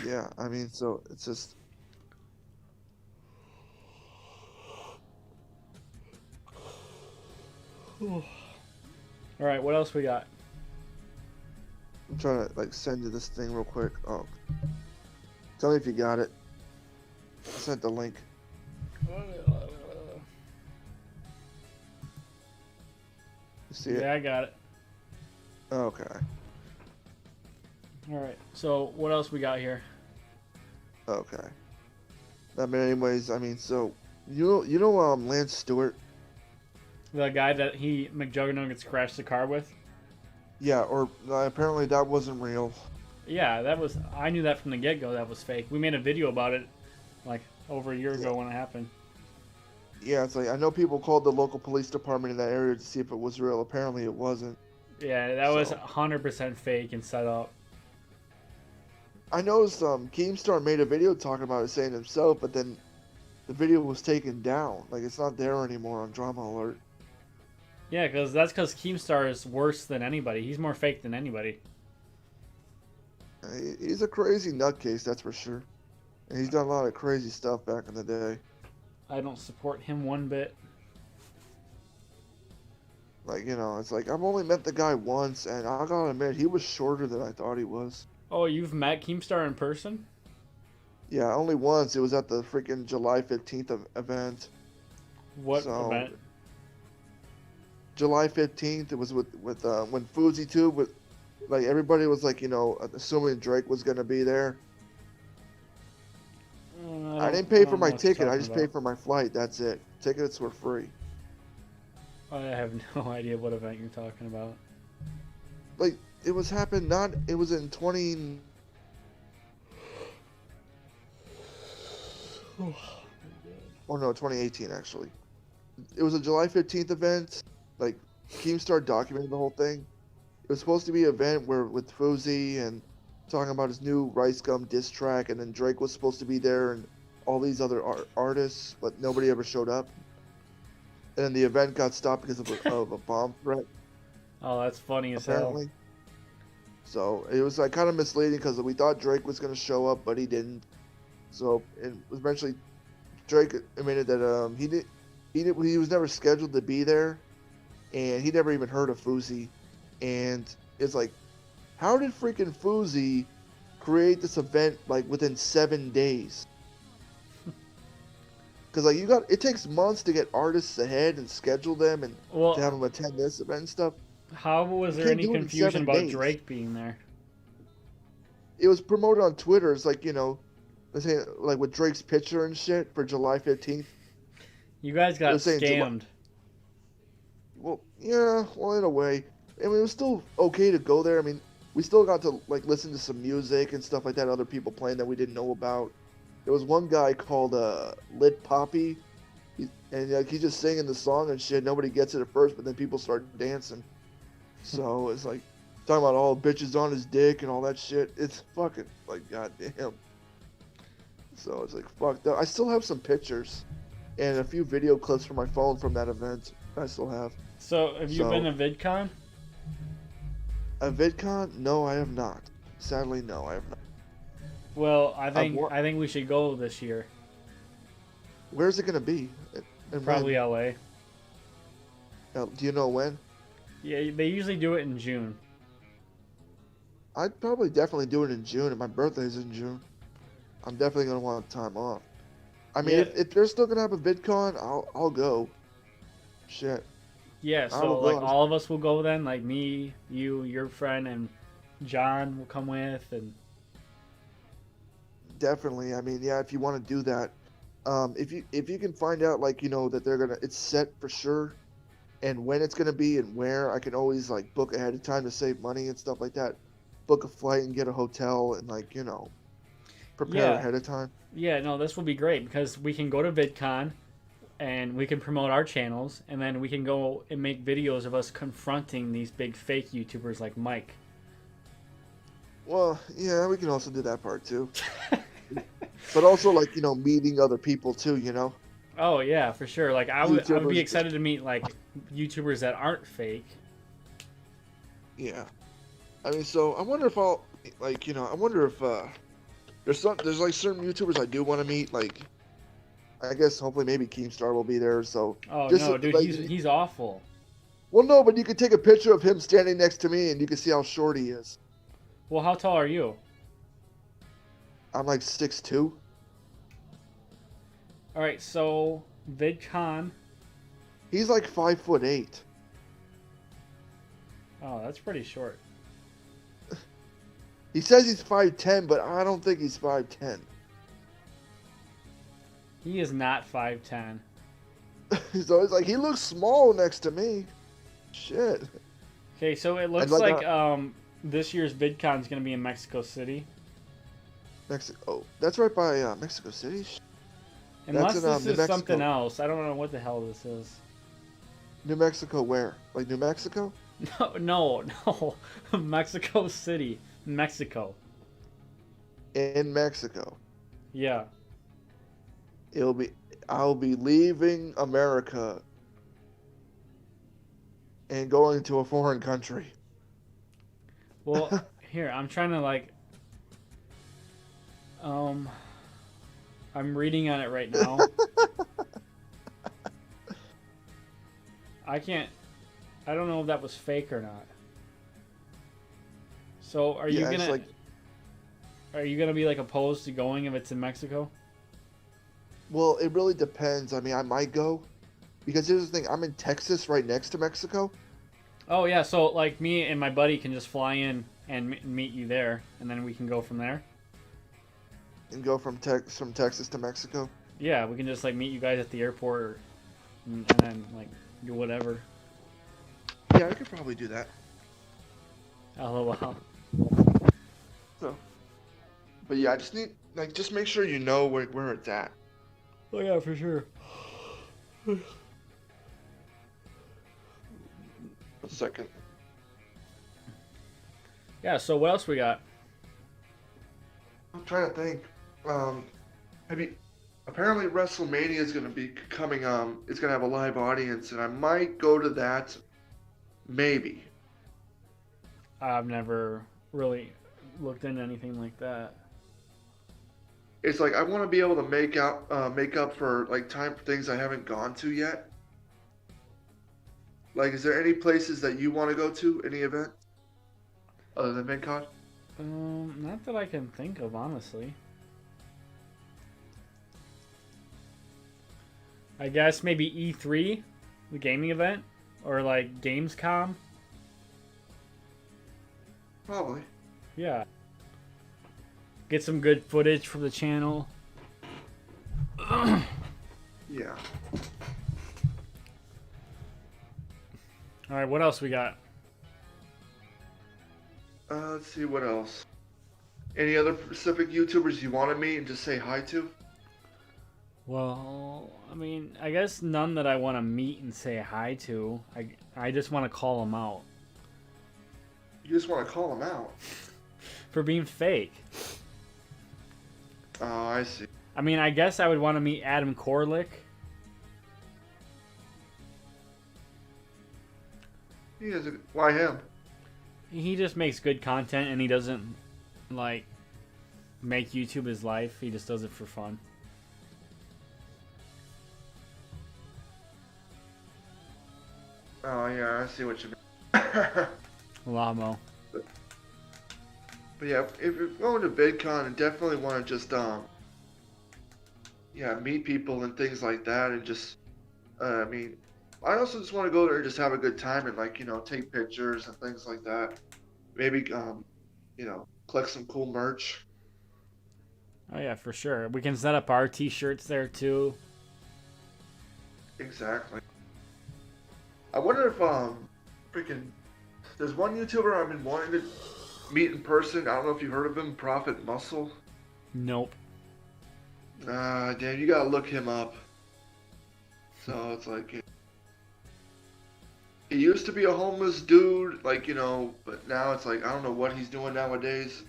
yeah, I mean, so it's just. All right, what else we got? I'm trying to like send you this thing real quick. Oh, tell me if you got it. I sent the link. You see it? Yeah, I got it. Okay. All right. So what else we got here? Okay. I mean, anyways, I mean, so you know, Lance Stewart. The guy that McJuggernuggets crashed the car with? Yeah, or apparently that wasn't real. Yeah, I knew that from the get-go that was fake. We made a video about it like over a year ago when it happened. Yeah, it's like I know people called the local police department in that area to see if it was real. Apparently it wasn't. Yeah, that was 100% fake and set up. I noticed Keemstar made a video talking about it saying himself, but then the video was taken down. Like it's not there anymore on Drama Alert. Yeah, that's because Keemstar is worse than anybody. He's more fake than anybody. He's a crazy nutcase, that's for sure. And he's done a lot of crazy stuff back in the day. I don't support him one bit. Like, you know, it's like I've only met the guy once, and I gotta admit, he was shorter than I thought he was. Oh, you've met Keemstar in person? Yeah, only once. It was at the freaking July 15th event. What event? July 15th. It was with when FouseyTube with like everybody was like, you know, assuming Drake was gonna be there. I didn't pay for my ticket. I just paid for my flight. That's it. Tickets were free. I have no idea what event you're talking about. Like it was it was in 20. Oh no, 2018 actually. It was a July 15th event. Like Keemstar documented the whole thing. It was supposed to be an event with Fousey and talking about his new Rice Gum diss track, and then Drake was supposed to be there and all these other artists, but nobody ever showed up. And then the event got stopped because of a bomb threat. Oh, that's funny as apparently. Hell. So it was like kind of misleading because we thought Drake was going to show up, but he didn't. So eventually, Drake admitted that he was never scheduled to be there, and he never even heard of Fousey. And it's like, how did freaking Fousey create this event like within 7 days? Because like it takes months to get artists ahead and schedule them and to have them attend this event and stuff. How was there any confusion about Drake being there? It was promoted on Twitter. It's like, you know, let's say like with Drake's picture and shit for July 15th. You guys got scammed. Well, yeah, well in a way. I mean, it was still okay to go there. I mean, we still got to like listen to some music and stuff like that. Other people playing that we didn't know about. There was one guy called Lit Poppy, and like he's just singing the song and shit. Nobody gets it at first, but then people start dancing. So it's like talking about all bitches on his dick and all that shit. It's fucking like goddamn. So it's like fuck that. I still have some pictures and a few video clips from my phone from that event. I still have. So have you been to VidCon? A VidCon? No, I have not. Sadly, no, I have not. Well, I think we should go this year. Where's it gonna be? Probably LA. Do you know when? Yeah, they usually do it in June. I'd probably definitely do it in June, and my birthday's in June. I'm definitely gonna want time off. I mean, if they're still gonna have a VidCon, I'll go. Shit. Yeah, so like all of us will go then. Like me, you, your friend, and John will come with, and. Definitely. I mean, yeah, if you want to do that, if you can find out like, you know, that it's set for sure and when it's gonna be and where, I can always like book ahead of time to save money and stuff like that. Book a flight and get a hotel and like, you know, prepare ahead of time. Yeah, no, this will be great because we can go to VidCon and we can promote our channels, and then we can go and make videos of us confronting these big fake YouTubers like Mike. Well, yeah, we can also do that part too. But also, like, you know, meeting other people too, you know? Oh, yeah, for sure. Like, I would be excited to meet, like, YouTubers that aren't fake. Yeah. I mean, so, I wonder if there's, like, certain YouTubers I do want to meet, like, I guess hopefully maybe Keemstar will be there, so... Oh, no, dude, like, he's awful. Well, no, but you could take a picture of him standing next to me, and you can see how short he is. Well, how tall are you? I'm like 6'2". All right, so VidCon. He's like 5'8". Oh, that's pretty short. He says he's 5'10", but I don't think he's 5'10". He is not 5'10". So it's like he looks small next to me. Shit. Okay, so it looks like like this year's VidCon is going to be in Mexico City. Mexico. Oh, that's right by Mexico City. Unless in, this New is Mexico. something else. I don't know what the hell this is. New Mexico where? Like New Mexico? No. Mexico City. Mexico. In Mexico. Yeah. I'll be leaving America and going to a foreign country. Well, here, I'm trying to like I'm reading on it right now. I don't know if that was fake or not. So are you gonna be like opposed to going if it's in Mexico? Well, it really depends. I mean, I might go because here's the thing: I'm in Texas, right next to Mexico. Oh yeah, so like me and my buddy can just fly in and meet you there, and then we can go from there. And go from Texas to Mexico. Yeah, we can just like meet you guys at the airport, and then like do whatever. Yeah, I could probably do that. LOL. So, but yeah, I just need just make sure you know where it's at. Oh yeah, for sure. A second. Yeah. So what else we got? I'm trying to think. Apparently WrestleMania is going to be coming. It's going to have a live audience, and I might go to that. Maybe. I've never really looked into anything like that. It's like I want to be able to make up for like time for things I haven't gone to yet. Like, is there any places that you want to go to? Any event other than VidCon? Not that I can think of, honestly. I guess maybe E3, the gaming event, or like Gamescom. Probably. Yeah. Get some good footage from the channel. Yeah. All right, what else we got? Let's see what else. Any other specific YouTubers you want to meet and just say hi to? Well, I mean, I guess none that I want to meet and say hi to. I just want to call them out. You just want to call them out? For being fake. Oh, I see. I mean, I guess I would want to meet Adam Korlick. Why him? He just makes good content and he doesn't, like, make YouTube his life. He just does it for fun. Oh, yeah, I see what you mean. Lamo. But yeah, if you're going to VidCon, I definitely want to just, meet people and things like that, and just, I mean, I also just want to go there and just have a good time and, like, take pictures and things like that. Maybe, collect some cool merch. Oh yeah, for sure. We can set up our t-shirts there too. Exactly. I wonder if, there's one YouTuber I've been wanting to meet in person. I don't know if you heard of him, Prophet Muscle. Nope. Damn, you gotta look him up. So it's like, he used to be a homeless dude, like, but now it's like, I don't know what he's doing nowadays.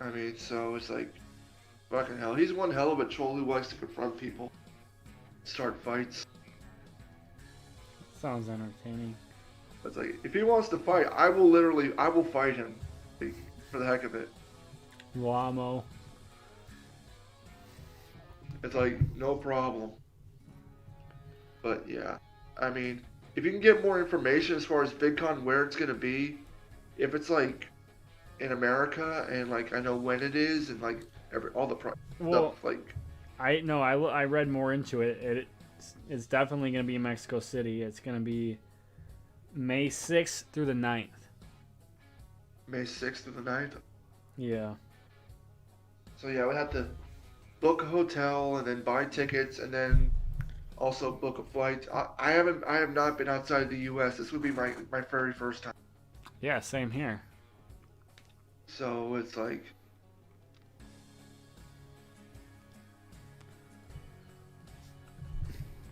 I mean, so it's like, fucking hell. He's one hell of a troll who likes to confront people, start fights. Sounds entertaining. It's like, if he wants to fight, I will fight him, like, for the heck of it. Lamo. It's like, no problem. But yeah, I mean, if you can get more information as far as VidCon, where it's gonna be, if it's like in America and like I know when it is and like all the Well, stuff like. I read more into it. It's definitely going to be in Mexico City. It's going to be May 6th through the 9th. May 6th through the 9th. Yeah. So yeah, we have to book a hotel and then buy tickets and then also book a flight. I have not been outside the U.S. This would be my very first time. Yeah, same here. So it's like.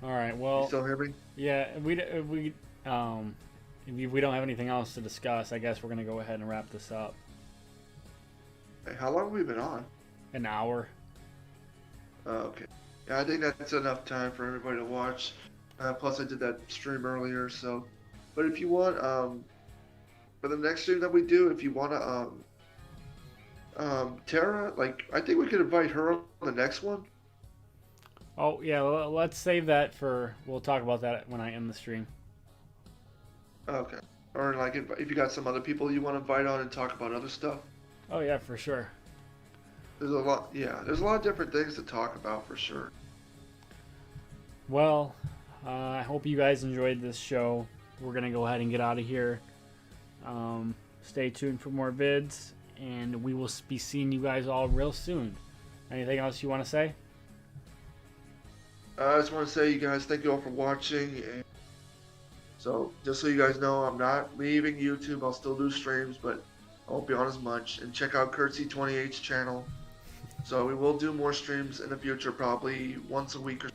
All right. Well. You still hear me? Yeah. If we don't have anything else to discuss, I guess we're gonna go ahead and wrap this up. Hey, how long have we been on? An hour. Oh, okay. Yeah, I think that's enough time for everybody to watch. Plus, I did that stream earlier, so. But if you want, for the next stream that we do, if you want to, Tara, like, I think we could invite her on the next one. Oh yeah, let's save that for. We'll talk about that when I end the stream. Okay. Or like, if you got some other people you want to invite on and talk about other stuff. Oh yeah, for sure. There's a lot. Yeah, there's a lot of different things to talk about for sure. Well, I hope you guys enjoyed this show. We're gonna go ahead and get out of here. Stay tuned for more vids, and we will be seeing you guys all real soon. Anything else you want to say? I just want to say, you guys, thank you all for watching. And so, just so you guys know, I'm not leaving YouTube. I'll still do streams, but I won't be on as much. And check out Curtsy28's channel. So we will do more streams in the future, probably once a week or so.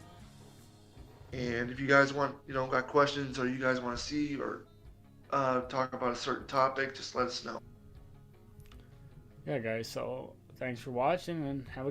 And if you guys want, got questions or you guys want to see or talk about a certain topic, just let us know. Yeah, guys. So thanks for watching, and have a